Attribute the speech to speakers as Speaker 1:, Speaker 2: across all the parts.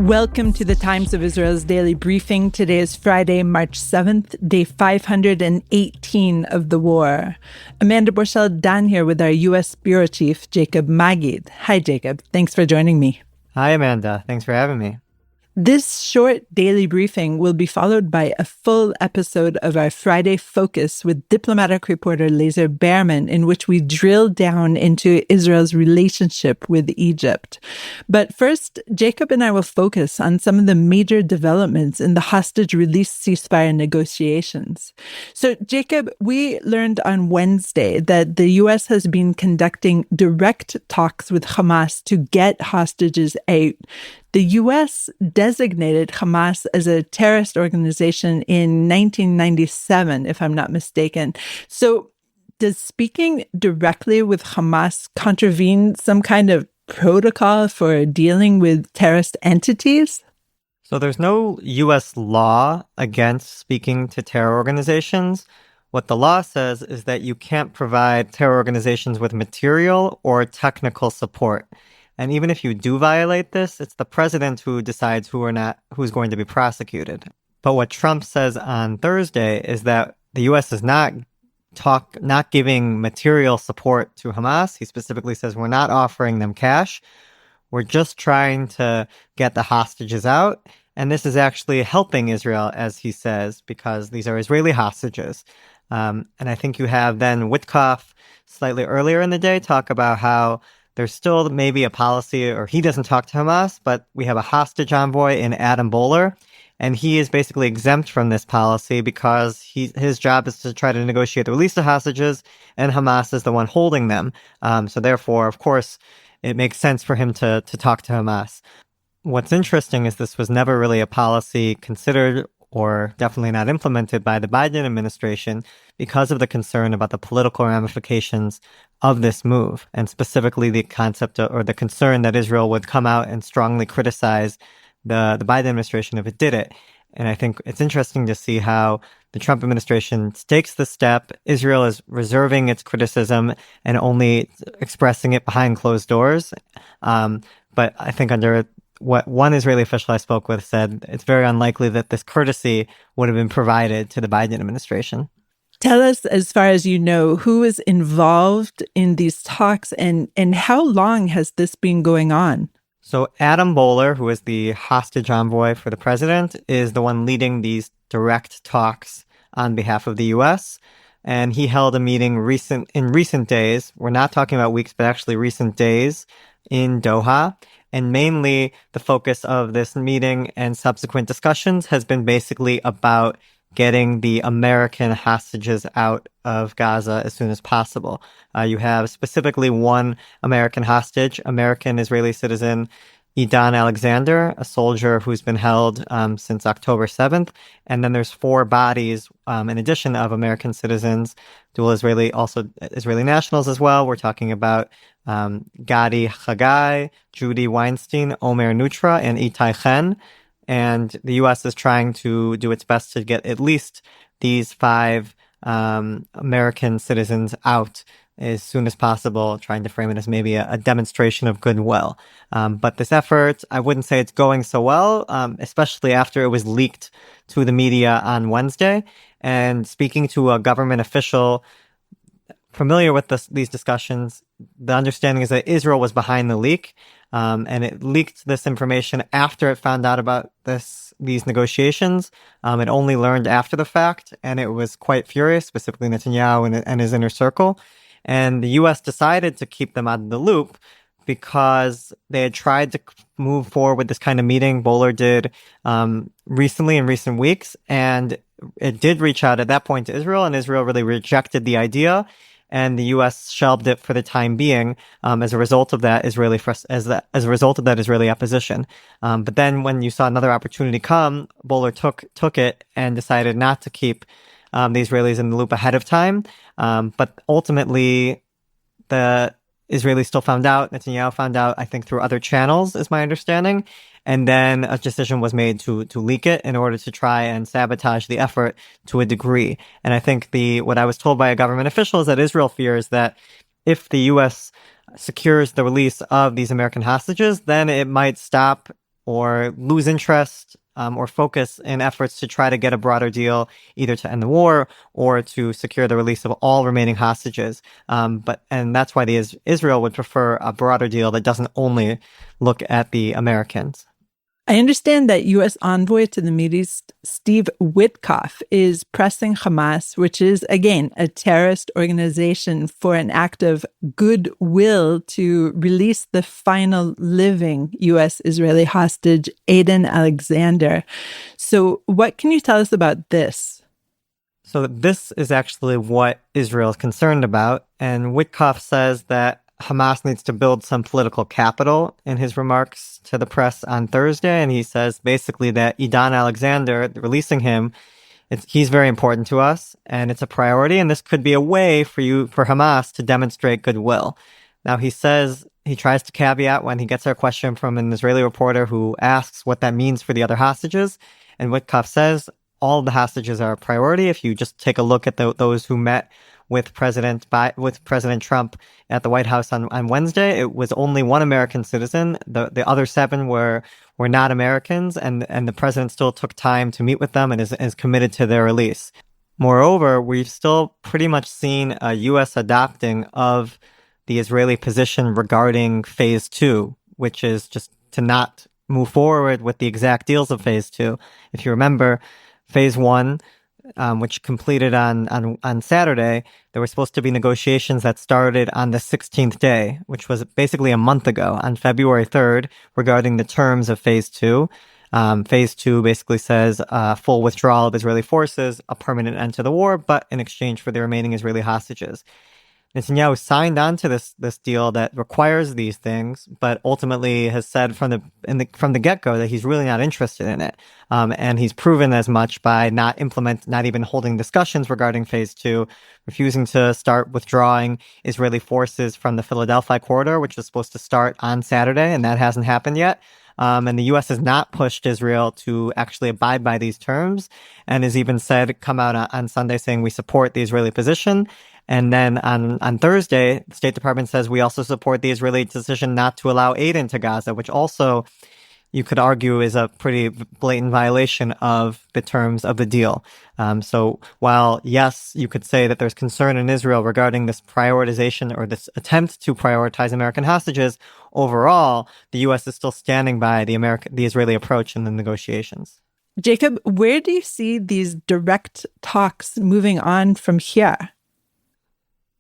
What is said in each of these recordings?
Speaker 1: Welcome to the Times of Israel's daily briefing. Today is Friday, March 7th, day 518 of the war. Amanda Borschel-Dan here with our U.S. Bureau Chief, Jacob Magid. Hi, Jacob. Thanks for joining me.
Speaker 2: Hi, Amanda. Thanks for having me.
Speaker 1: This short daily briefing will be followed by a full episode of our Friday Focus with diplomatic reporter Lazer Behrman, in which we drill down into Israel's relationship with Egypt. But first, Jacob and I will focus on some of the major developments in the hostage release ceasefire negotiations. So, Jacob, we learned on Wednesday that the U.S. has been conducting direct talks with Hamas to get hostages out. The U.S. designated Hamas as a terrorist organization in 1997, if I'm not mistaken. So does speaking directly with Hamas contravene some kind of protocol for dealing with terrorist entities?
Speaker 2: So there's no U.S. law against speaking to terror organizations. What the law says is that you can't provide terror organizations with material or technical support. And even if you do violate this, it's the president who decides who's going to be prosecuted. But what Trump says on Thursday is that the U.S. is not giving material support to Hamas. He specifically says we're not offering them cash. We're just trying to get the hostages out. And this is actually helping Israel, as he says, because these are Israeli hostages. And I think you have then Witkoff slightly earlier in the day talk about how there's still maybe a policy, or he doesn't talk to Hamas, but we have a hostage envoy in Edan Alexander, and he is basically exempt from this policy because his job is to try to negotiate the release of hostages, and Hamas is the one holding them. So therefore, of course, it makes sense for him to talk to Hamas. What's interesting is this was never really a policy considered or definitely not implemented by the Biden administration because of the concern about the political ramifications of this move, and specifically the concept or the concern that Israel would come out and strongly criticize the Biden administration if it did it. And I think it's interesting to see how the Trump administration takes the step. Israel is reserving its criticism and only expressing it behind closed doors. But I think under what one Israeli official I spoke with said, it's very unlikely that this courtesy would have been provided to the Biden administration.
Speaker 1: Tell us, as far as you know, who is involved in these talks and how long has this been going on?
Speaker 2: So Adam Boehler, who is the hostage envoy for the president, is the one leading these direct talks on behalf of the U.S. And he held a meeting in recent days. We're not talking about weeks, but actually recent days in Doha. And mainly the focus of this meeting and subsequent discussions has been basically about getting the American hostages out of Gaza as soon as possible. You have specifically one American hostage, American-Israeli citizen Edan Alexander, a soldier who's been held since October 7th. And then there's 4 bodies, in addition of American citizens, dual Israeli, also Israeli nationals as well. We're talking about Gadi Chagai, Judy Weinstein, Omer Nutra, and Itai Chen. And the U.S. is trying to do its best to get at least these 5 American citizens out as soon as possible, trying to frame it as maybe a demonstration of goodwill. But this effort, I wouldn't say it's going so well, especially after it was leaked to the media on Wednesday. And speaking to a government official familiar with these discussions, the understanding is that Israel was behind the leak, and it leaked this information after it found out about these negotiations. It only learned after the fact, and it was quite furious, specifically Netanyahu and his inner circle. And the U.S. decided to keep them out of the loop because they had tried to move forward with this kind of meeting. Bowler did recently in recent weeks, and it did reach out at that point to Israel, and Israel really rejected the idea. And the U.S. shelved it for the time being as a result of that Israeli opposition. But then when you saw another opportunity come, Bowler took it and decided not to keep the Israelis in the loop ahead of time. But ultimately, the Israelis still found out. Netanyahu found out, I think, through other channels, is my understanding. And then a decision was made to leak it in order to try and sabotage the effort to a degree. And I think what I was told by a government official is that Israel fears that if the U.S. secures the release of these American hostages, then it might stop or lose interest or focus in efforts to try to get a broader deal, either to end the war or to secure the release of all remaining hostages. And that's why Israel would prefer a broader deal that doesn't only look at the Americans.
Speaker 1: I understand that U.S. envoy to the Mideast Steve Witkoff is pressing Hamas, which is, again, a terrorist organization, for an act of goodwill to release the final living U.S.-Israeli hostage, Edan Alexander. So what can you tell us about this?
Speaker 2: So this is actually what Israel is concerned about. And Witkoff says that Hamas needs to build some political capital in his remarks to the press on Thursday. And he says basically that Edan Alexander, releasing him, he's very important to us and it's a priority. And this could be a way for Hamas to demonstrate goodwill. Now, he says he tries to caveat when he gets a question from an Israeli reporter who asks what that means for the other hostages. And Witkoff says all the hostages are a priority. If you just take a look at those who met with President Trump at the White House on Wednesday, it was only one American citizen. The other 7 were not Americans, and the president still took time to meet with them and is committed to their release. Moreover, we've still pretty much seen a U.S. adopting of the Israeli position regarding Phase 2, which is just to not move forward with the exact deals of Phase 2. If you remember, Phase 1, which completed on Saturday, there were supposed to be negotiations that started on the 16th day, which was basically a month ago, on February 3rd, regarding the terms of Phase 2. Phase 2 basically says full withdrawal of Israeli forces, a permanent end to the war, but in exchange for the remaining Israeli hostages. Netanyahu signed on to this deal that requires these things, but ultimately has said from the get-go that he's really not interested in it. And he's proven as much by not even holding discussions regarding Phase 2, refusing to start withdrawing Israeli forces from the Philadelphia corridor, which was supposed to start on Saturday, and that hasn't happened yet. And the U.S. has not pushed Israel to actually abide by these terms, and has even come out on Sunday saying we support the Israeli position. And then on Thursday, the State Department says we also support the Israeli decision not to allow aid into Gaza, which also you could argue is a pretty blatant violation of the terms of the deal. So while, yes, you could say that there's concern in Israel regarding this prioritization or this attempt to prioritize American hostages, overall, the U.S. is still standing by the Israeli approach in the negotiations.
Speaker 1: Jacob, where do you see these direct talks moving on from here?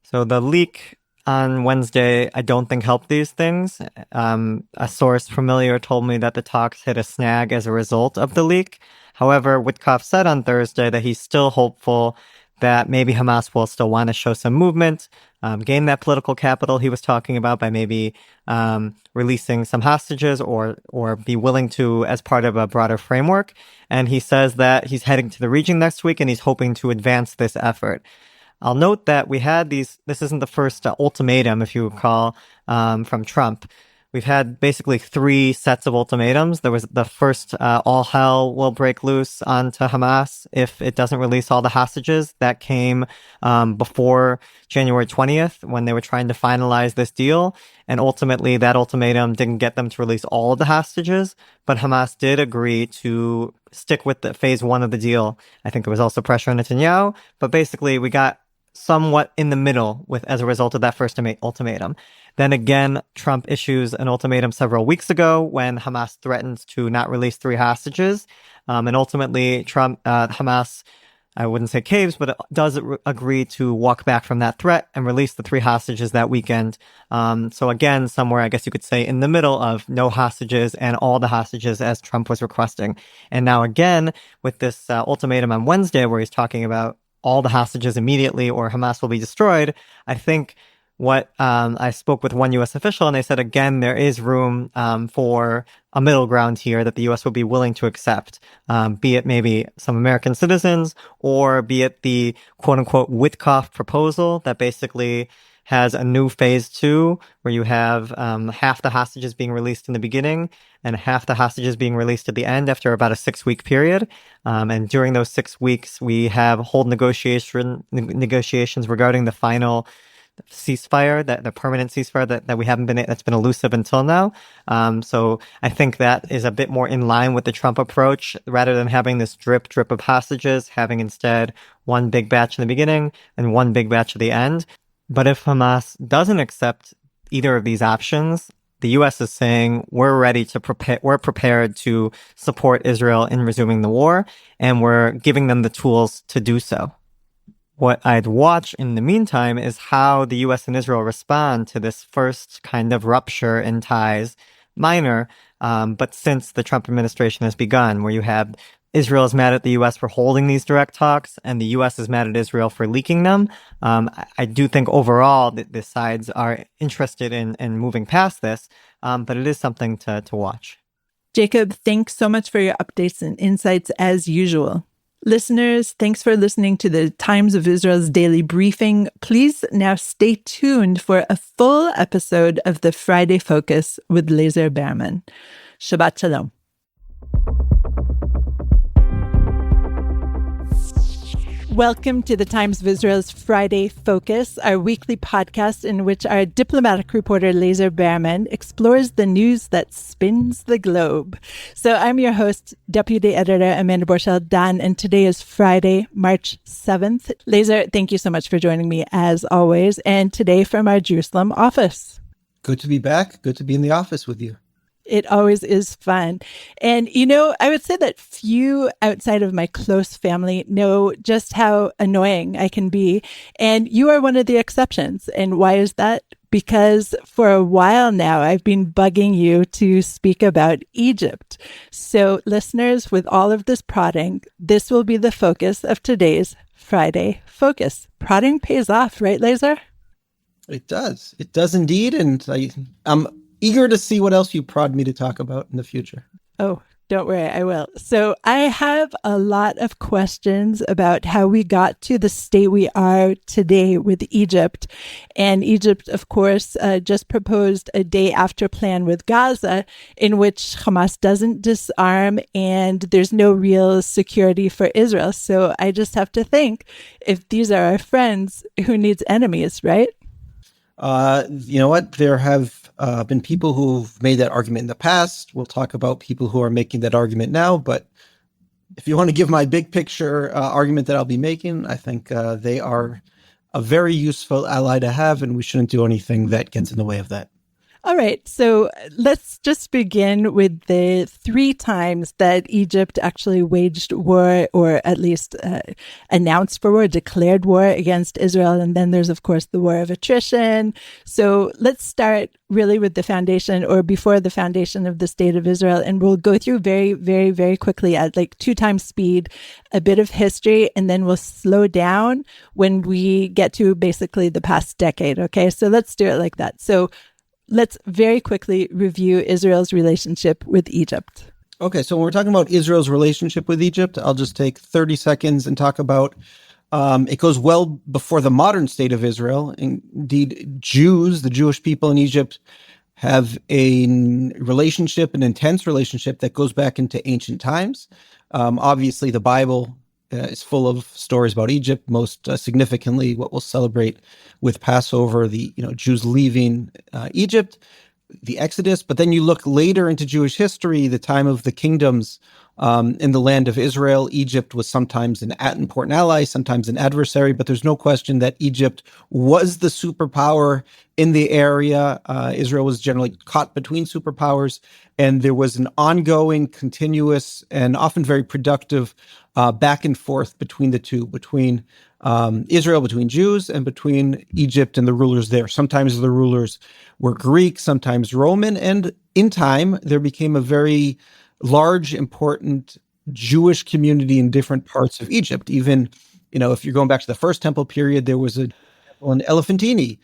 Speaker 2: So the leak on Wednesday, I don't think helped these things. A source familiar told me that the talks hit a snag as a result of the leak. However, Witkoff said on Thursday that he's still hopeful that maybe Hamas will still want to show some movement, gain that political capital he was talking about by maybe releasing some hostages or be willing to as part of a broader framework. And he says that he's heading to the region next week and he's hoping to advance this effort. I'll note that we had this isn't the first ultimatum, if you recall, from Trump. We've had basically 3 sets of ultimatums. There was the first, all hell will break loose onto Hamas if it doesn't release all the hostages. That came before January 20th when they were trying to finalize this deal. And ultimately, that ultimatum didn't get them to release all of the hostages, but Hamas did agree to stick with the Phase 1 of the deal. I think there was also pressure on Netanyahu, but basically we got somewhat in the middle as a result of that first ultimatum. Then again, Trump issues an ultimatum several weeks ago when Hamas threatens to not release 3 hostages. And ultimately, Hamas, I wouldn't say caves, but it does agree to walk back from that threat and release the 3 hostages that weekend. So again, somewhere, I guess you could say, in the middle of no hostages and all the hostages as Trump was requesting. And now again, with this ultimatum on Wednesday where he's talking about all the hostages immediately or Hamas will be destroyed, I think I spoke with one U.S. official and they said, again, there is room for a middle ground here that the U.S. would be willing to accept, be it maybe some American citizens or be it the quote unquote Witkoff proposal that basically has a new Phase 2 where you have half the hostages being released in the beginning and half the hostages being released at the end after about a 6-week period. And during those 6 weeks, we have hold negotiations regarding the final ceasefire, that the permanent ceasefire that we haven't been, that's been elusive until now. So I think that is a bit more in line with the Trump approach, rather than having this drip of hostages, having instead one big batch in the beginning and one big batch at the end. But if Hamas doesn't accept either of these options, the U.S. is saying we're prepared to support Israel in resuming the war, and we're giving them the tools to do so. What I'd watch in the meantime is how the U.S. and Israel respond to this first kind of rupture in ties, minor, but since the Trump administration has begun, where you have Israel is mad at the U.S. for holding these direct talks, and the U.S. is mad at Israel for leaking them. I do think overall that the sides are interested in moving past this, but it is something to watch.
Speaker 1: Jacob, thanks so much for your updates and insights as usual. Listeners, thanks for listening to the Times of Israel's daily briefing. Please now stay tuned for a full episode of the Friday Focus with Lazer Berman. Shabbat Shalom. Welcome to the Times of Israel's Friday Focus, our weekly podcast in which our diplomatic reporter Lazer Berman explores the news that spins the globe. So I'm your host, Deputy Editor Amanda Borschel-Dan, and today is Friday, March 7th. Lazer, thank you so much for joining me as always, and today from our Jerusalem office.
Speaker 3: Good to be back. Good to be in the office with you.
Speaker 1: It always is fun. And, you know, I would say that few outside of my close family know just how annoying I can be. And you are one of the exceptions. And why is that? Because for a while now, I've been bugging you to speak about Egypt. So listeners, with all of this prodding, this will be the focus of today's Friday Focus. Prodding pays off, right, Lazer?
Speaker 3: It does. It does indeed. And I'm eager to see what else you prod me to talk about in the future.
Speaker 1: Oh, don't worry, I will. So I have a lot of questions about how we got to the state we are today with Egypt. And Egypt, of course, just proposed a day after plan with Gaza in which Hamas doesn't disarm and there's no real security for Israel. So I just have to think, if these are our friends, who needs enemies, right?
Speaker 3: You know what? There have been people who've made that argument in the past. We'll talk about people who are making that argument now. But if you want to give my big picture argument that I'll be making, I think they are a very useful ally to have, and we shouldn't do anything that gets in the way of that.
Speaker 1: All right, so let's just begin with the 3 times that Egypt actually waged war, or at least announced for war, declared war against Israel. And then there's, of course, the war of attrition. So let's start really with the foundation, or before the foundation of the state of Israel. And we'll go through very, very, very quickly at like 2 times speed, a bit of history, and then we'll slow down when we get to basically the past decade. Okay, so let's do it like that. So let's very quickly review Israel's relationship with Egypt.
Speaker 3: Okay, so when we're talking about Israel's relationship with Egypt, I'll just take 30 seconds and talk about it goes well before the modern state of Israel. Indeed, Jews, the Jewish people in Egypt, have a relationship, an intense relationship that goes back into ancient times. Obviously, the Bible is full of stories about Egypt, most significantly what we'll celebrate with Passover, the Jews leaving Egypt, the Exodus. But then you look later into Jewish history, the time of the kingdoms in the land of Israel. Egypt was sometimes an important ally, sometimes an adversary, but there's no question that Egypt was the superpower in the area. Israel was generally caught between superpowers, and there was an ongoing, continuous, and often very productive back and forth between the two, between Israel, between Jews, and between Egypt and the rulers there. Sometimes the rulers were Greek, sometimes Roman, and in time, there became a very large, important Jewish community in different parts of Egypt. Even, if you're going back to the First Temple period, there was a temple in Elephantine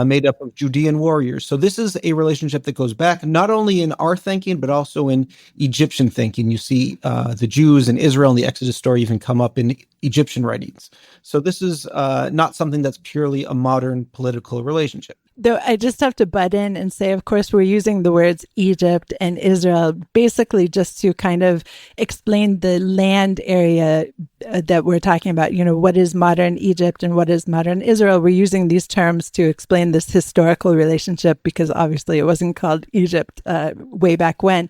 Speaker 3: made up of Judean warriors. So this is a relationship that goes back not only in our thinking, but also in Egyptian thinking. You see the Jews and Israel and the Exodus story even come up in Egyptian writings. So this is not something that's purely a modern political relationship.
Speaker 1: Though I just have to butt in and say, of course, we're using the words Egypt and Israel basically just to kind of explain the land area that we're talking about. You know, what is modern Egypt and what is modern Israel? We're using these terms to explain this historical relationship because obviously it wasn't called Egypt way back when.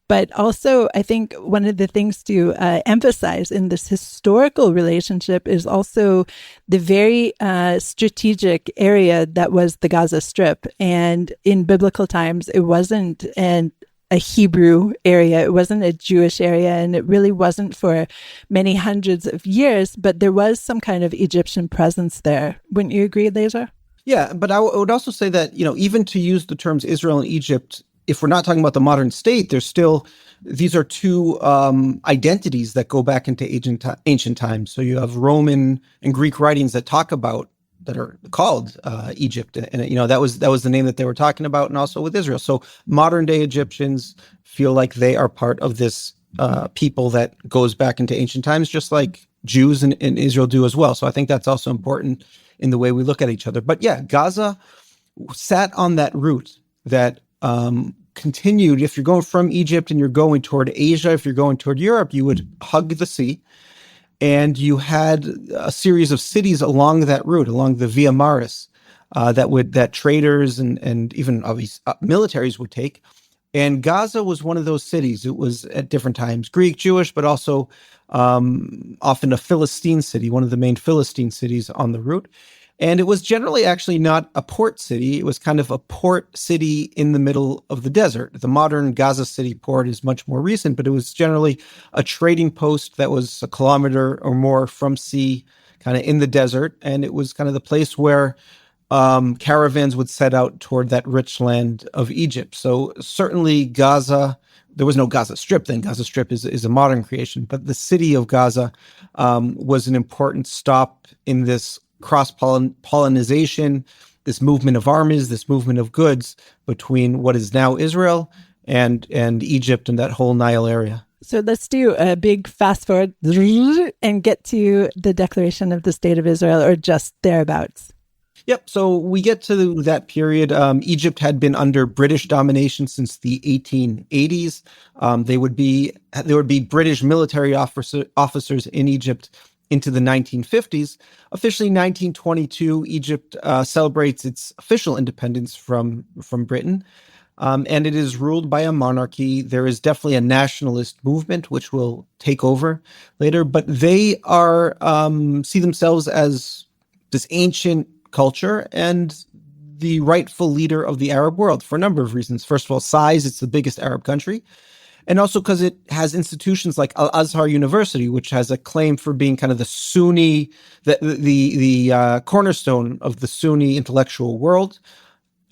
Speaker 1: But also, I think one of the things to emphasize in this historical relationship is also the very strategic area that was the Gaza Strip. And in biblical times, it wasn't a Hebrew area. It wasn't a Jewish area. And it really wasn't for many hundreds of years. But there was some kind of Egyptian presence there. Wouldn't you agree, Laser?
Speaker 3: Yeah, but I would also say that, even to use the terms Israel and Egypt, if we're not talking about the modern state, these are two identities that go back into ancient times. So you have Roman and Greek writings that are called Egypt, and that was the name that they were talking about, and also with Israel. So modern day Egyptians feel like they are part of this people that goes back into ancient times, just like Jews in Israel do as well. So I think that's also important in the way we look at each other. But yeah, Gaza sat on that route that continued. If you're going from Egypt and you're going toward Asia, if you're going toward Europe, you would hug the sea. And you had a series of cities along that route, along the Via Maris, that traders and even militaries would take. And Gaza was one of those cities. It was at different times Greek, Jewish, but also often a Philistine city, one of the main Philistine cities on the route. And it was generally actually not a port city. It was kind of a port city in the middle of the desert. The modern Gaza City port is much more recent, but it was generally a trading post that was a kilometer or more from sea, kind of in the desert. And it was kind of the place where caravans would set out toward that rich land of Egypt. So certainly Gaza, there was no Gaza Strip then. Gaza Strip is a modern creation. But the city of Gaza was an important stop in this cross-pollinization, this movement of armies, this movement of goods between what is now Israel and Egypt and that whole Nile area.
Speaker 1: So let's do a big fast forward and get to the declaration of the State of Israel, or just thereabouts.
Speaker 3: Yep. So we get to that period. Egypt had been under British domination since the 1880s. There would be British military officers in Egypt into the 1950s. Officially, 1922, Egypt celebrates its official independence from Britain, and it is ruled by a monarchy. There is definitely a nationalist movement, which will take over later, but they are see themselves as this ancient culture and the rightful leader of the Arab world for a number of reasons. First of all, size, it's the biggest Arab country. And also because it has institutions like Al-Azhar University, which has a claim for being kind of the Sunni, the cornerstone of the Sunni intellectual world.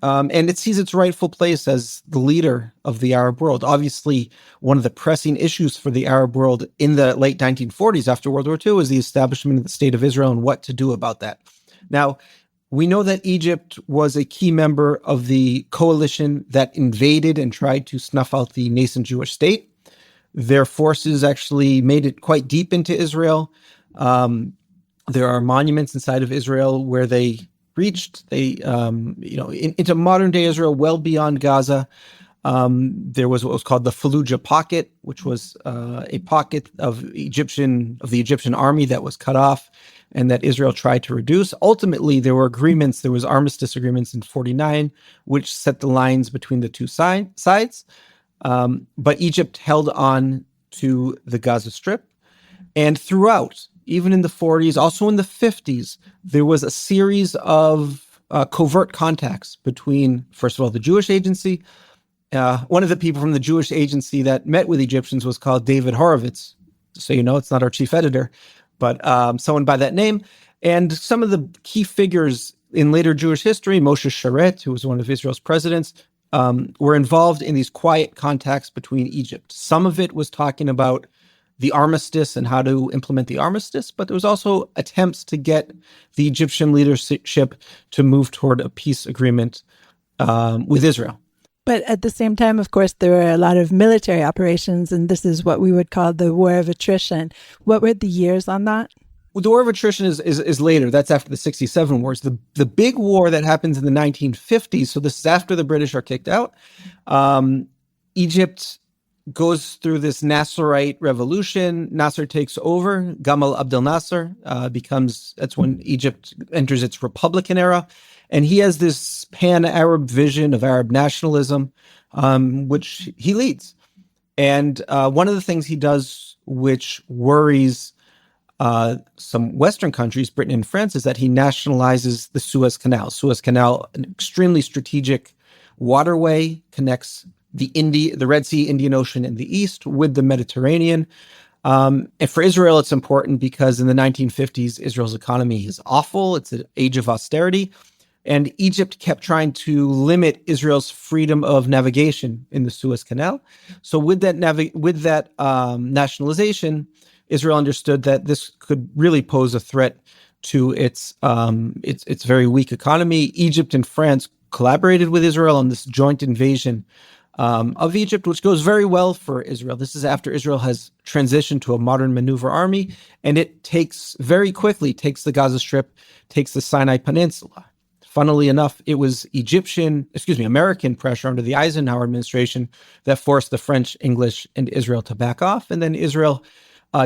Speaker 3: And it sees its rightful place as the leader of the Arab world. Obviously, one of the pressing issues for the Arab world in the late 1940s after World War II is the establishment of the State of Israel and what to do about that. Now, we know that Egypt was a key member of the coalition that invaded and tried to snuff out the nascent Jewish state. Their forces actually made it quite deep into Israel. There are monuments inside of Israel where they reached, into modern day Israel, well beyond Gaza. There was what was called the Fallujah Pocket, which was a pocket of the Egyptian army that was cut off and that Israel tried to reduce. Ultimately, there was armistice agreements in 1949, which set the lines between the two sides. But Egypt held on to the Gaza Strip. And throughout, even in the 40s, also in the 50s, there was a series of covert contacts between, first of all, the Jewish agency. One of the people from the Jewish agency that met with Egyptians was called David Horowitz. So it's not our chief editor, but someone by that name. And some of the key figures in later Jewish history, Moshe Sharet, who was one of Israel's presidents, were involved in these quiet contacts between Egypt. Some of it was talking about the armistice and how to implement the armistice, but there was also attempts to get the Egyptian leadership to move toward a peace agreement with Israel.
Speaker 1: But at the same time, of course, there were a lot of military operations, and this is what we would call the war of attrition. What were the years on that?
Speaker 3: Well, the war of attrition is later. That's after the 67 wars. The big war that happens in the 1950s, so this is after the British are kicked out. Egypt goes through this Nasserite revolution. Nasser takes over. Gamal Abdel Nasser that's when Egypt enters its Republican era. And he has this pan-Arab vision of Arab nationalism, which he leads. And one of the things he does, which worries some Western countries, Britain and France, is that he nationalizes the Suez Canal. Suez Canal, an extremely strategic waterway, connects the Red Sea, Indian Ocean in the east with the Mediterranean. And for Israel, it's important because in the 1950s, Israel's economy is awful. It's an age of austerity. And Egypt kept trying to limit Israel's freedom of navigation in the Suez Canal. So with that nationalization, Israel understood that this could really pose a threat to its very weak economy. Egypt and France collaborated with Israel on this joint invasion of Egypt, which goes very well for Israel. This is after Israel has transitioned to a modern maneuver army, and it very quickly takes the Gaza Strip, takes the Sinai Peninsula. Funnily enough, it was American pressure under the Eisenhower administration that forced the French, English, and Israel to back off. And then Israel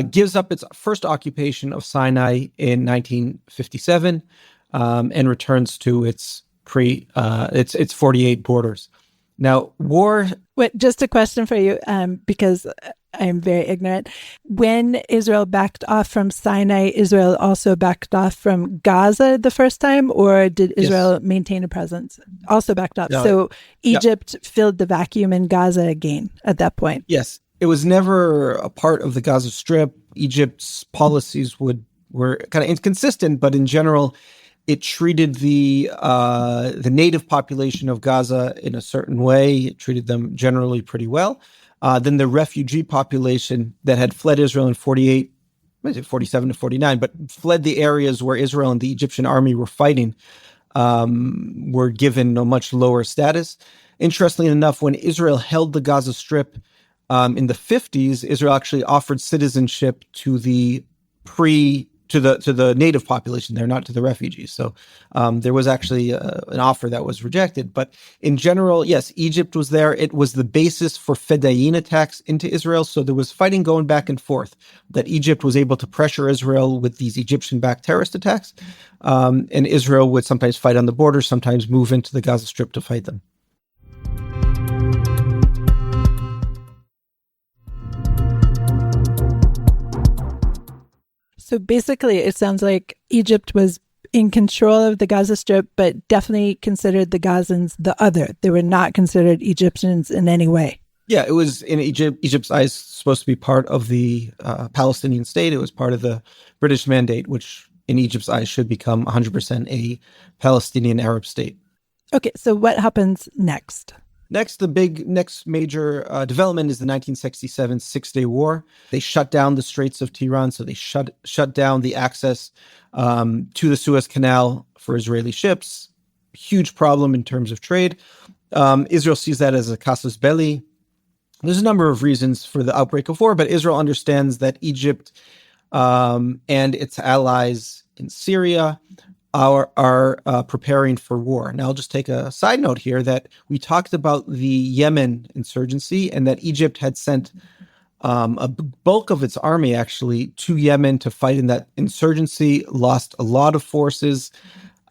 Speaker 3: gives up its first occupation of Sinai in 1957 and returns to its 48 borders. Now, war...
Speaker 1: Wait, just a question for you, because I'm very ignorant. When Israel backed off from Sinai, Israel also backed off from Gaza the first time, or did Israel maintain a presence? Also backed off. No, so Egypt filled the vacuum in Gaza again at that point.
Speaker 3: Yes. It was never a part of the Gaza Strip. Egypt's policies were kind of inconsistent, but in general, it treated the native population of Gaza in a certain way. It treated them generally pretty well. Then the refugee population that had fled Israel in 47 to 49, but fled the areas where Israel and the Egyptian army were fighting, were given a much lower status. Interestingly enough, when Israel held the Gaza Strip in the 50s, Israel actually offered citizenship to the native population there, not to the refugees. So there was actually an offer that was rejected. But in general, yes, Egypt was there. It was the basis for Fedayeen attacks into Israel. So there was fighting going back and forth, that Egypt was able to pressure Israel with these Egyptian-backed terrorist attacks. And Israel would sometimes fight on the border, sometimes move into the Gaza Strip to fight them.
Speaker 1: So basically, it sounds like Egypt was in control of the Gaza Strip, but definitely considered the Gazans the other. They were not considered Egyptians in any way.
Speaker 3: Yeah, it was in Egypt's eyes supposed to be part of the Palestinian state. It was part of the British Mandate, which in Egypt's eyes should become 100% a Palestinian Arab state.
Speaker 1: Okay, so what happens next?
Speaker 3: Next major development is the 1967 Six-Day War. They shut down the Straits of Tiran, so they shut down the access to the Suez Canal for Israeli ships. Huge problem in terms of trade. Israel sees that as a casus belli. There's a number of reasons for the outbreak of war, but Israel understands that Egypt and its allies in Syria are preparing for war. Now, I'll just take a side note here that we talked about the Yemen insurgency and that Egypt had sent a bulk of its army actually to Yemen to fight in that insurgency, lost a lot of forces.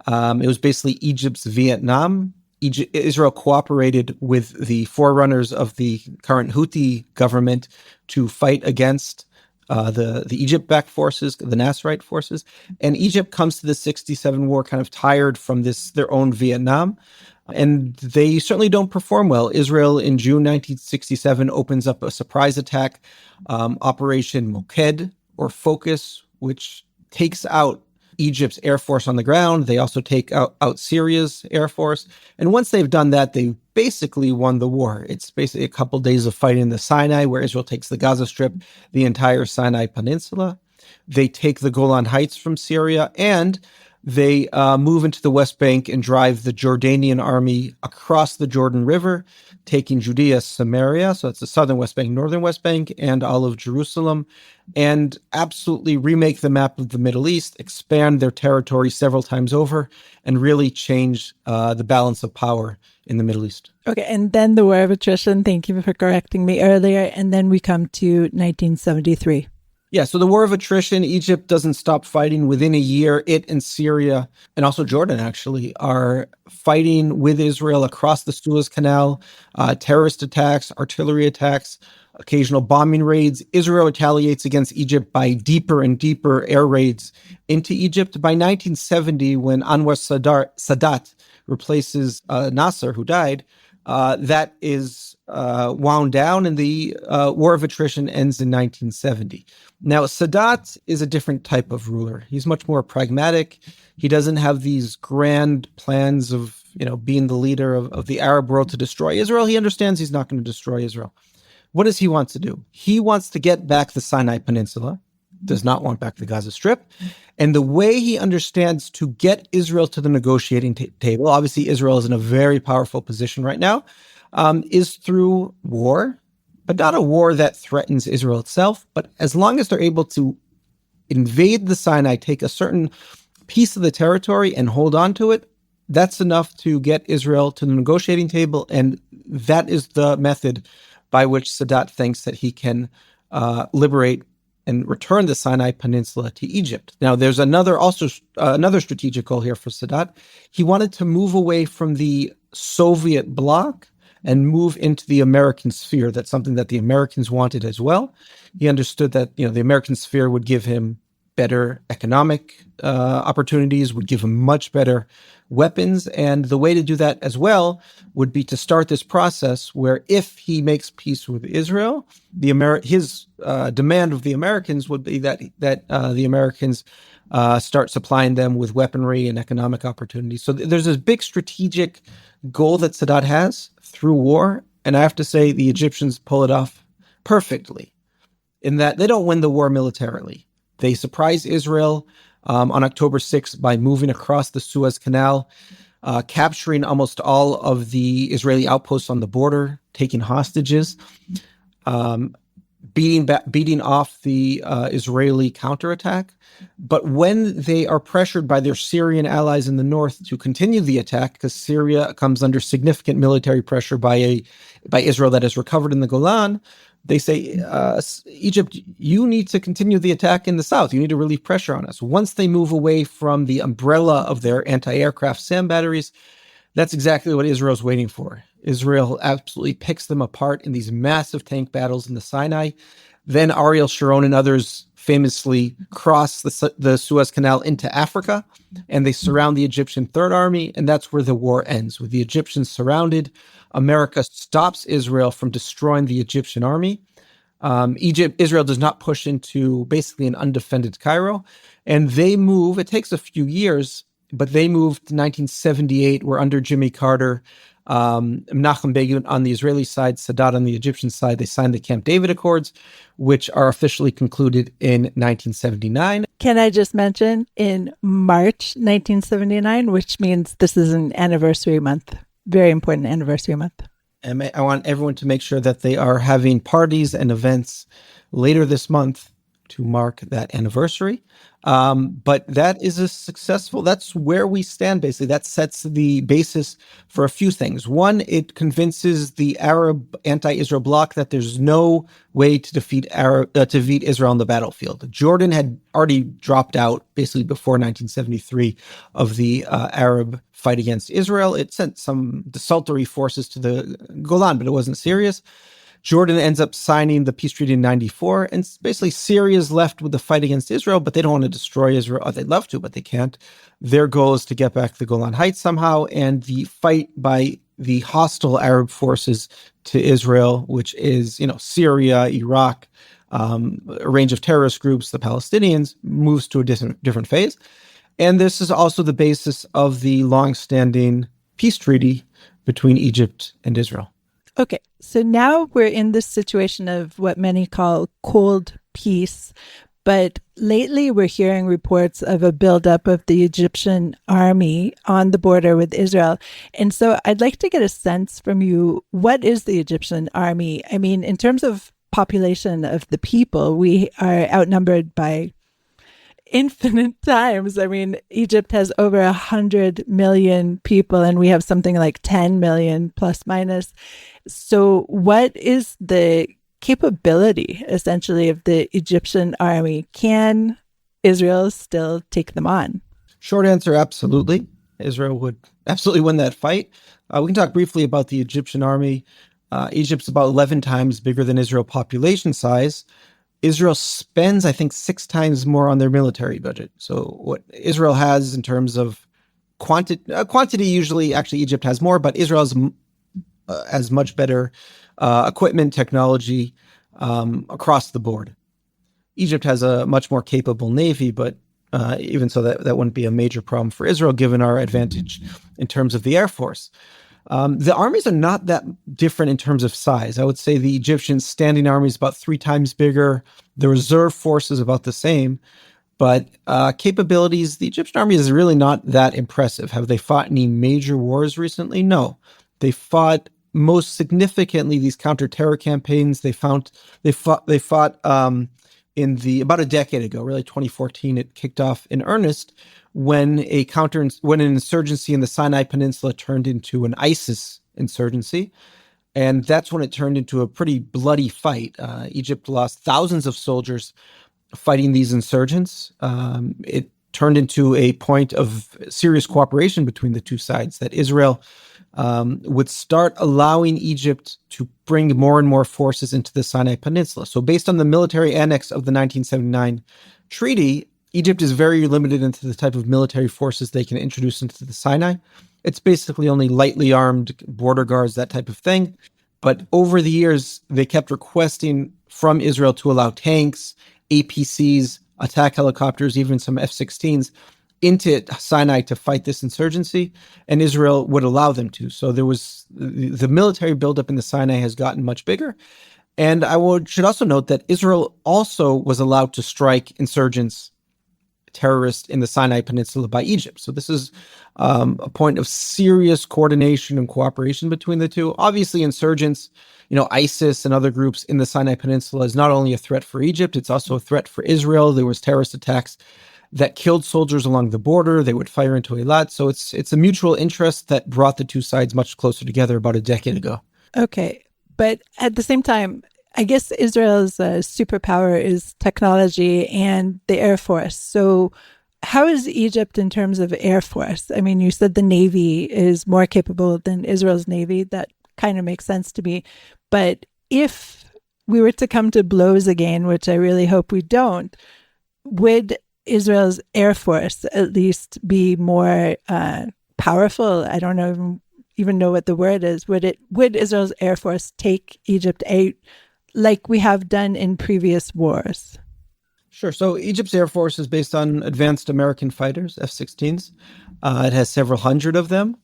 Speaker 3: It was basically Egypt's Vietnam. Israel cooperated with the forerunners of the current Houthi government to fight against the Egypt-backed forces, the Nasserite forces. And Egypt comes to the 67 war kind of tired from their own Vietnam. And they certainly don't perform well. Israel in June 1967 opens up a surprise attack, Operation Moked or Focus, which takes out Egypt's air force on the ground. They also take out Syria's air force. And once they've done that, they basically won the war. It's basically a couple days of fighting in the Sinai, where Israel takes the Gaza Strip, the entire Sinai Peninsula. They take the Golan Heights from Syria, and they move into the West Bank and drive the Jordanian army across the Jordan River, taking Judea, Samaria, so it's the southern West Bank, northern West Bank, and all of Jerusalem, and absolutely remake the map of the Middle East, expand their territory several times over, and really change the balance of power in the Middle East.
Speaker 1: Okay, and then the War of Attrition. Thank you for correcting me earlier. And then we come to 1973.
Speaker 3: Yeah, so the War of Attrition, Egypt doesn't stop fighting. Within a year, it and Syria, and also Jordan actually, are fighting with Israel across the Suez Canal, terrorist attacks, artillery attacks, occasional bombing raids. Israel retaliates against Egypt by deeper and deeper air raids into Egypt. By 1970, when Anwar Sadat replaces Nasser, who died, that is wound down, and the War of Attrition ends in 1970. Now, Sadat is a different type of ruler. He's much more pragmatic. He doesn't have these grand plans of, being the leader of the Arab world to destroy Israel. He understands he's not going to destroy Israel. What does he want to do? He wants to get back the Sinai Peninsula, does not want back the Gaza Strip. And the way he understands to get Israel to the negotiating table, obviously Israel is in a very powerful position right now, is through war, but not a war that threatens Israel itself. But as long as they're able to invade the Sinai, take a certain piece of the territory and hold on to it, that's enough to get Israel to the negotiating table. And that is the method by which Sadat thinks that he can liberate and return the Sinai Peninsula to Egypt. Now, there's another strategic goal here for Sadat. He wanted to move away from the Soviet bloc and move into the American sphere. That's something that the Americans wanted as well. He understood that the American sphere would give him better economic opportunities, would give him much better weapons. And the way to do that as well would be to start this process where if he makes peace with Israel, his demand of the Americans would be that the Americans start supplying them with weaponry and economic opportunities. So there's this big strategic goal that Sadat has through war. And I have to say the Egyptians pull it off perfectly in that they don't win the war militarily. They surprise Israel on October 6th by moving across the Suez Canal, capturing almost all of the Israeli outposts on the border, taking hostages, beating off the Israeli counterattack. But when they are pressured by their Syrian allies in the north to continue the attack, because Syria comes under significant military pressure by Israel that has recovered in the Golan, they say, Egypt, you need to continue the attack in the south. You need to relieve pressure on us. Once they move away from the umbrella of their anti-aircraft SAM batteries, that's exactly what Israel's waiting for. Israel absolutely picks them apart in these massive tank battles in the Sinai. Then Ariel Sharon and others famously cross the Suez Canal into Africa, and they surround the Egyptian Third Army, and that's where the war ends. With the Egyptians surrounded, America stops Israel from destroying the Egyptian army. Israel does not push into basically an undefended Cairo, and they move. It takes a few years, but they moved to 1978, where under Jimmy Carter, Menachem Begin on the Israeli side, Sadat on the Egyptian side, they signed the Camp David Accords, which are officially concluded in 1979.
Speaker 1: Can I just mention in March 1979, which means this is an anniversary month, very important anniversary month.
Speaker 3: And I want everyone to make sure that they are having parties and events later this month to mark that anniversary. But that is that's where we stand, basically. That sets the basis for a few things. One, it convinces the Arab anti-Israel bloc that there's no way to defeat Israel on the battlefield. Jordan had already dropped out basically before 1973 of the Arab fight against Israel. It sent some desultory forces to the Golan, but it wasn't serious. Jordan ends up signing the peace treaty in 1994, and basically Syria's left with the fight against Israel, but they don't want to destroy Israel. Oh, they'd love to, but they can't. Their goal is to get back the Golan Heights somehow, and the fight by the hostile Arab forces to Israel, which is, Syria, Iraq, a range of terrorist groups, the Palestinians, moves to a different phase. And this is also the basis of the long-standing peace treaty between Egypt and Israel.
Speaker 1: Okay, so now we're in this situation of what many call cold peace, But lately we're hearing reports of a buildup of the Egyptian army on the border with Israel. And so I'd like to get a sense from you, what is the Egyptian army? I mean, in terms of population of the people, we are outnumbered by infinite times. I mean, Egypt has over 100 million people, and we have something like 10 million plus minus. So what is the capability, essentially, of the Egyptian army? Can Israel still take them on?
Speaker 3: Short answer, absolutely. Israel would absolutely win that fight. We can talk briefly about the Egyptian army. Egypt's about 11 times bigger than Israel population size. Israel spends, I think, 6 times more on their military budget. So what Israel has in terms of quantity, usually, actually, Egypt has more, but Israel has much better equipment, technology across the board. Egypt has a much more capable navy, but even so, that wouldn't be a major problem for Israel, given our advantage in terms of the air force. The armies are not that different in terms of size. I would say the Egyptian standing army is about 3 times bigger. The reserve force is about the same. But capabilities, the Egyptian army is really not that impressive. Have they fought any major wars recently? No. They fought most significantly these counter-terror campaigns. They fought in about a decade ago, really 2014. It kicked off in earnest when an insurgency in the Sinai Peninsula turned into an ISIS insurgency. And that's when it turned into a pretty bloody fight. Egypt lost thousands of soldiers fighting these insurgents. It turned into a point of serious cooperation between the two sides, that Israel would start allowing Egypt to bring more and more forces into the Sinai Peninsula. So based on the military annex of the 1979 treaty, Egypt is very limited into the type of military forces they can introduce into the Sinai. It's basically only lightly armed border guards, that type of thing. But over the years, they kept requesting from Israel to allow tanks, APCs, attack helicopters, even some F-16s into Sinai to fight this insurgency, and Israel would allow them to. So there was the military buildup in the Sinai has gotten much bigger. And should also note that Israel also was allowed to strike insurgents, terrorists in the Sinai Peninsula by Egypt. So this is a point of serious coordination and cooperation between the two. Obviously, insurgents, ISIS and other groups in the Sinai Peninsula is not only a threat for Egypt, it's also a threat for Israel. There was terrorist attacks that killed soldiers along the border. They would fire into Eilat. So it's a mutual interest that brought the two sides much closer together about a decade ago.
Speaker 1: Okay. But at the same time, I guess Israel's superpower is technology and the Air Force. So how is Egypt in terms of Air Force? I mean, you said the Navy is more capable than Israel's Navy. That kind of makes sense to me. But if we were to come to blows again, which I really hope we don't, would Israel's Air Force at least be more powerful? I don't even know what the word is. Would Israel's Air Force take Egypt out like we have done in previous wars?
Speaker 3: Sure. So Egypt's Air Force is based on advanced American fighters, F-16s. It has several hundred of them.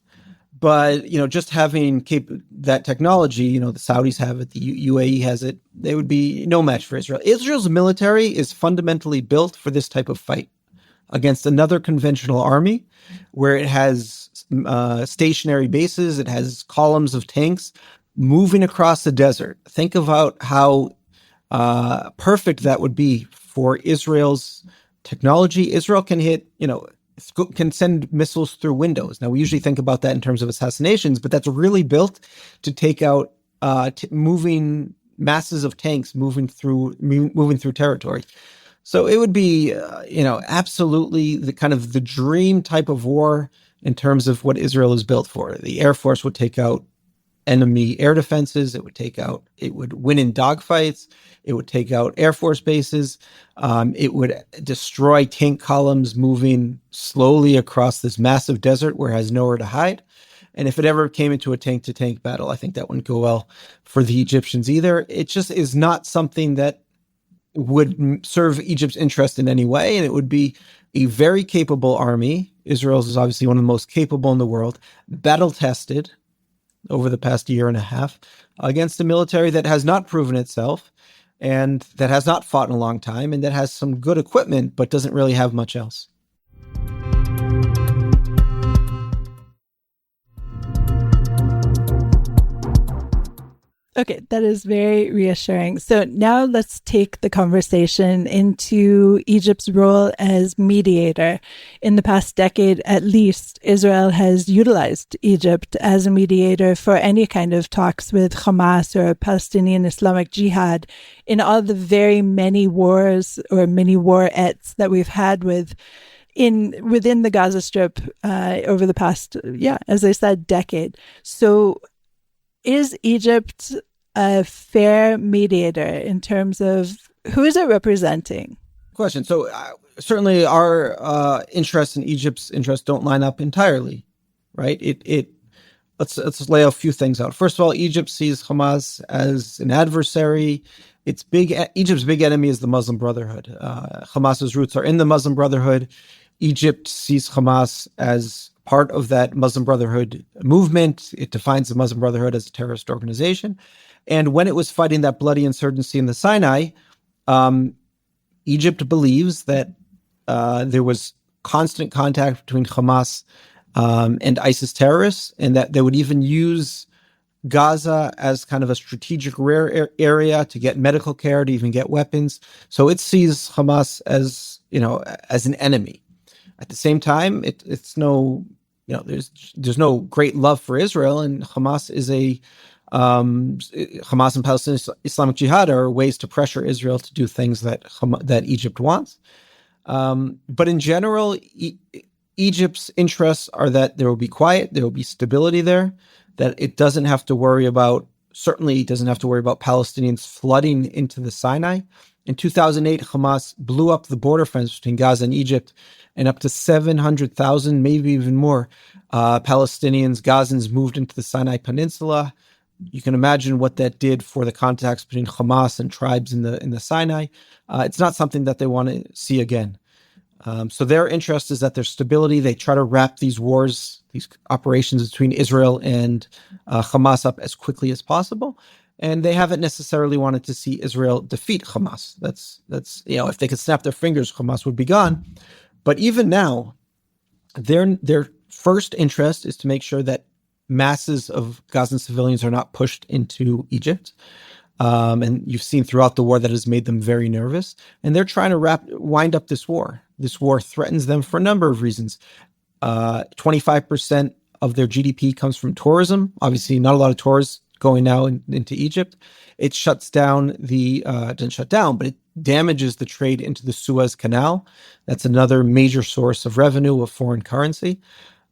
Speaker 3: But, just having that technology, the Saudis have it, the UAE has it, they would be no match for Israel. Israel's military is fundamentally built for this type of fight against another conventional army, where it has stationary bases, it has columns of tanks moving across the desert. Think about how perfect that would be for Israel's technology. Israel can hit, can send missiles through windows. Now, we usually think about that in terms of assassinations, but that's really built to take out moving masses of tanks moving through territory. So it would be, absolutely the kind of the dream type of war in terms of what Israel is built for. The Air Force would take out enemy air defenses. It would win in dogfights. It would take out Air Force bases. It would destroy tank columns moving slowly across this massive desert where it has nowhere to hide. And if it ever came into a tank-to-tank battle, I think that wouldn't go well for the Egyptians either. It just is not something that would serve Egypt's interest in any way. And it would be a very capable army. Israel's is obviously one of the most capable in the world, battle-tested over the past year and a half against a military that has not proven itself. and that has not fought in a long time, and that has some good equipment, but doesn't really have much else.
Speaker 1: Okay, that is very reassuring. So now let's take the conversation into Egypt's role as mediator. In the past decade, at least, Israel has utilized Egypt as a mediator for any kind of talks with Hamas or Palestinian Islamic Jihad in all the very many wars or mini warettes that we've had within the Gaza Strip over the past, as I said, decade. So is Egypt a fair mediator in terms of who is it representing?
Speaker 3: Question. So certainly our interests and Egypt's interests don't line up entirely, right? Let's lay a few things out. First of all, Egypt sees Hamas as an adversary. Egypt's big enemy is the Muslim Brotherhood. Hamas's roots are in the Muslim Brotherhood. Egypt sees Hamas as part of that Muslim Brotherhood movement. It defines the Muslim Brotherhood as a terrorist organization. And when it was fighting that bloody insurgency in the Sinai, Egypt believes that there was constant contact between Hamas and ISIS terrorists, and that they would even use Gaza as kind of a strategic rare area to get medical care, to even get weapons. So it sees Hamas as an enemy. At the same time, there's no great love for Israel, and Hamas and Palestinian Islamic Jihad are ways to pressure Israel to do things that Egypt wants. But in general, Egypt's interests are that there will be quiet, there will be stability there, that it doesn't have to worry about Palestinians flooding into the Sinai. In 2008, Hamas blew up the border fence between Gaza and Egypt, and up to 700,000, maybe even more, Palestinians, Gazans moved into the Sinai Peninsula. You can imagine what that did for the contacts between Hamas and tribes in the Sinai. It's not something that they want to see again. So their interest is that there's stability. They try to wrap these wars, these operations between Israel and Hamas up as quickly as possible. And they haven't necessarily wanted to see Israel defeat Hamas. That's if they could snap their fingers, Hamas would be gone. But even now, their first interest is to make sure that masses of Gazan civilians are not pushed into Egypt. And you've seen throughout the war that has made them very nervous. And they're trying to wind up this war. This war threatens them for a number of reasons. 25% of their GDP comes from tourism. Obviously, not a lot of tourists going now into Egypt. It shuts down doesn't shut down, but it damages the trade into the Suez Canal. That's another major source of revenue, of foreign currency.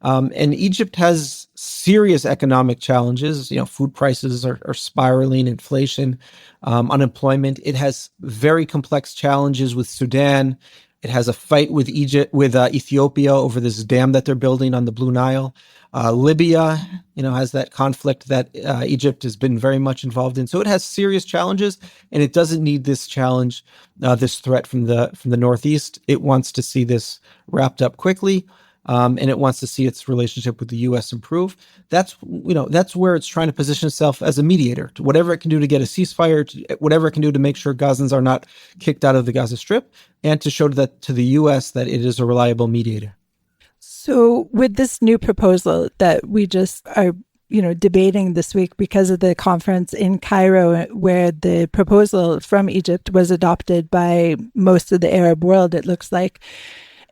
Speaker 3: And Egypt has serious economic challenges. Food prices are spiraling, inflation, unemployment. It has very complex challenges with Sudan. It has a fight with Ethiopia over this dam that they're building on the Blue Nile. Libya, has that conflict that Egypt has been very much involved in. So it has serious challenges, and it doesn't need this challenge, this threat from the northeast. It wants to see this wrapped up quickly. And it wants to see its relationship with the U.S. improve. That's where it's trying to position itself as a mediator, to whatever it can do to get a ceasefire, whatever it can do to make sure Gazans are not kicked out of the Gaza Strip, and to show that to the U.S. that it is a reliable mediator.
Speaker 1: So with this new proposal that we just are, debating this week because of the conference in Cairo, where the proposal from Egypt was adopted by most of the Arab world, it looks like,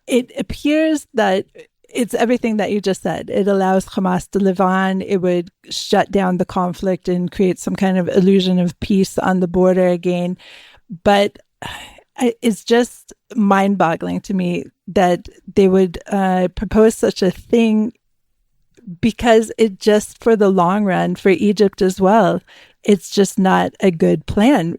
Speaker 1: it appears that it's everything that you just said. It allows Hamas to live on. It would shut down the conflict and create some kind of illusion of peace on the border again. But it's just mind-boggling to me that they would propose such a thing, because it just, for the long run, for Egypt as well, it's just not a good plan.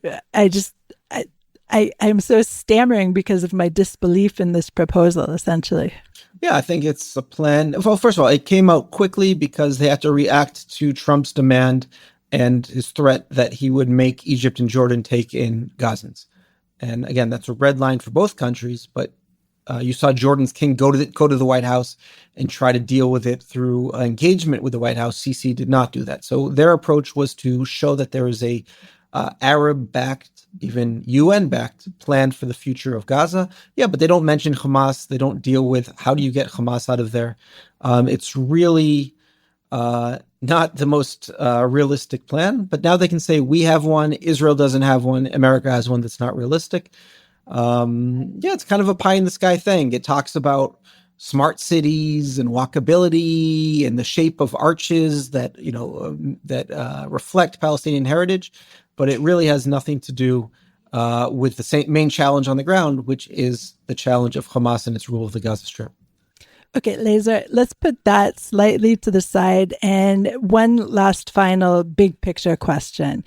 Speaker 1: I'm so stammering because of my disbelief in this proposal, essentially.
Speaker 3: Yeah, I think it's a plan. Well, first of all, it came out quickly because they had to react to Trump's demand and his threat that he would make Egypt and Jordan take in Gazans. And again, that's a red line for both countries. But you saw Jordan's king go to the White House and try to deal with it through engagement with the White House. Sisi did not do that. So their approach was to show that there is a Arab-backed, even UN-backed plan for the future of Gaza. Yeah, but they don't mention Hamas. They don't deal with how do you get Hamas out of there. It's really not the most realistic plan. But now they can say, we have one, Israel doesn't have one, America has one that's not realistic. It's kind of a pie-in-the-sky thing. It talks about smart cities and walkability and the shape of arches that reflect Palestinian heritage, but it really has nothing to do with the main challenge on the ground, which is the challenge of Hamas and its rule of the Gaza Strip.
Speaker 1: Okay, Laser, let's put that slightly to the side. And one last final big picture question.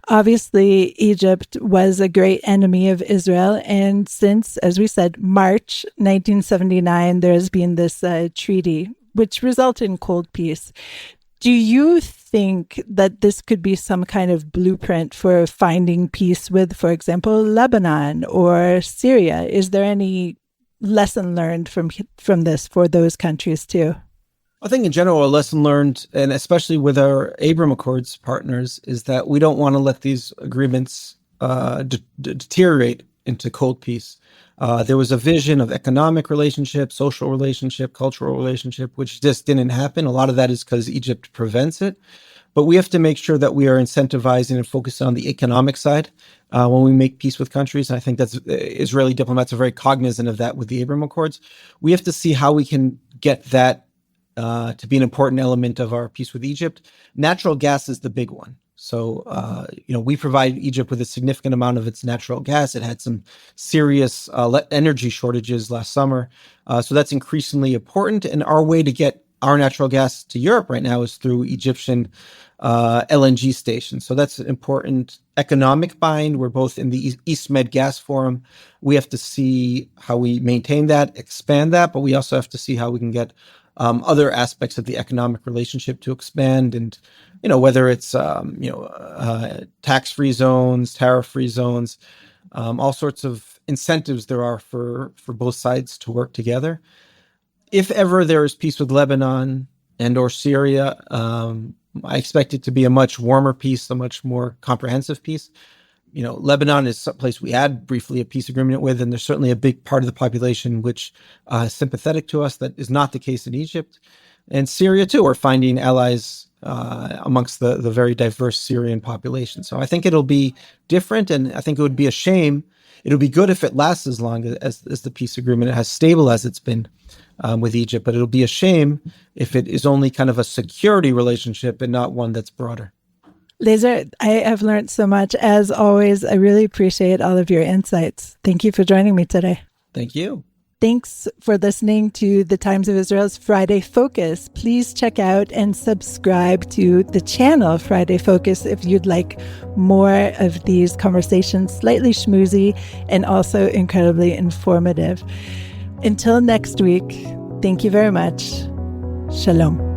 Speaker 1: Obviously, Egypt was a great enemy of Israel. And since, as we said, March 1979, there has been this treaty, which resulted in cold peace. Do you think that this could be some kind of blueprint for finding peace with, for example, Lebanon or Syria? Is there any lesson learned from this for those countries too?
Speaker 3: I think in general, a lesson learned, and especially with our Abraham Accords partners, is that we don't want to let these agreements deteriorate into cold peace. There was a vision of economic relationship, social relationship, cultural relationship, which just didn't happen. A lot of that is because Egypt prevents it. But we have to make sure that we are incentivizing and focusing on the economic side when we make peace with countries. And I think that's Israeli diplomats are very cognizant of that with the Abraham Accords. We have to see how we can get that to be an important element of our peace with Egypt. Natural gas is the big one. So, we provide Egypt with a significant amount of its natural gas. It had some serious energy shortages last summer. So that's increasingly important. And our way to get our natural gas to Europe right now is through Egyptian LNG stations. So that's an important economic bind. We're both in the East Med Gas Forum. We have to see how we maintain that, expand that, but we also have to see how we can get other aspects of the economic relationship to expand. And, whether it's, tax-free zones, tariff-free zones, all sorts of incentives there are for both sides to work together. If ever there is peace with Lebanon and or Syria, I expect it to be a much warmer peace, a much more comprehensive peace. Lebanon is some place we had briefly a peace agreement with, and there's certainly a big part of the population which is sympathetic to us. That is not the case in Egypt. And Syria, too, we're finding allies amongst the very diverse Syrian population. So I think it'll be different, and I think it would be a shame. It'll be good if it lasts as long as the peace agreement, as stable as it's been with Egypt, but it'll be a shame if it is only kind of a security relationship and not one that's broader.
Speaker 1: Laser, I have learned so much. As always, I really appreciate all of your insights. Thank you for joining me today.
Speaker 3: Thank you.
Speaker 1: Thanks for listening to the Times of Israel's Friday Focus. Please check out and subscribe to the channel Friday Focus if you'd like more of these conversations, slightly schmoozy and also incredibly informative. Until next week, thank you very much. Shalom.